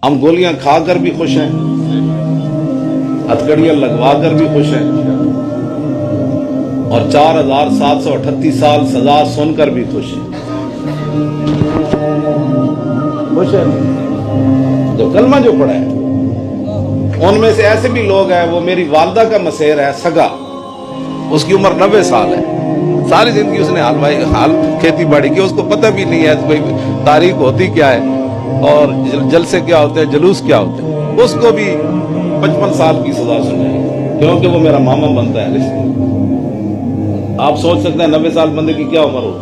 ہم گولیاں کھا کر بھی خوش ہیں، ہتھکڑیاں لگوا کر بھی خوش ہیں، اور 4738 سال سزا سن کر بھی خوش ہیں۔ خوش ہے جو کلمہ جو پڑھا ہے۔ ان میں سے ایسے بھی لوگ ہیں، وہ میری والدہ کا مسیر ہے سگا، اس کی عمر 90 سال ہے، ساری زندگی اس نے حال کھیتی باڑی کی، اس کو پتہ بھی نہیں ہے کوئی تاریخ ہوتی کیا ہے اور جلسے کیا ہوتے ہیں، جلوس کیا ہوتے ہیں۔ اس کو بھی 55 سال کی سزا سنائی، کیونکہ وہ میرا ماما بنتا ہے رشتے۔ آپ سوچ سکتے ہیں 90 سال بندے کی کیا عمر ہو،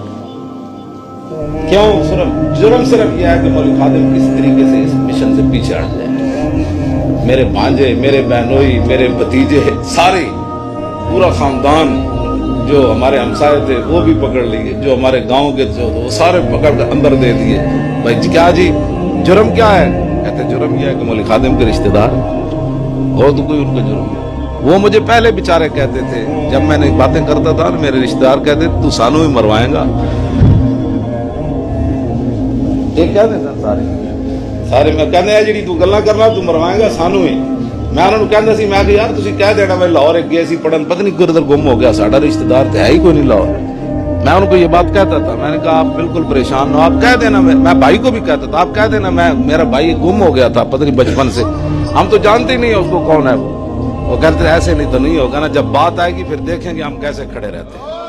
کیوں؟ جرم صرف یہ ہے کہ مولوی خادم کس طریقے سے اس مشن سے پیچھے ہٹ جائے۔ میرے بھانجے، میرے بہنوئی، میرے بھتیجے، سارے پورا خاندان جو ہمارے ہمسائے تھے وہ بھی پکڑ لیے، جو ہمارے گاؤں کے تھے وہ سارے پکڑ کر اندر دے دیے۔ بھائی جی کیا جی جرم کیا ہے؟ کہتے جرم یہ ہے کہ مولوی خادم کے رشتہ دار، اور تو کوئی ان کا جرم نہیں۔ وہ مجھے پہلے بیچارے کہتے تھے، جب میں نے باتیں کرتا تھا میرے رشتہ دار کہتے تھے تو سانو ہی مروائیں گا۔ یہ کہتے تھے سارے میں کہنے ہیں جی تو گلاں کرنا تو مروائیں گا سانو ہی۔ میں انہوں نے کہنا سی، میں کہ یار تسی کہہ دینا میں لاہور ایک گئے سی پڑھن، پتہ نہیں کدھر گم ہو گیا، ساڈا رشتہ دار تو ہے ہی کوئی نہیں لاہور۔ میں ان کو یہ بات کہتا تھا، میں نے کہا آپ بالکل پریشان ہو، آپ کہہ دینا، میں بھائی کو بھی کہتا تھا آپ کہہ دینا میرا بھائی گم ہو گیا تھا پتہ نہیں بچپن سے، ہم تو جانتے ہی نہیں ہیں اس کو کون ہے وہ کہتے ایسے نہیں تو نہیں ہوگا نا، جب بات آئے گی پھر دیکھیں گے ہم کیسے کھڑے رہتے ہیں۔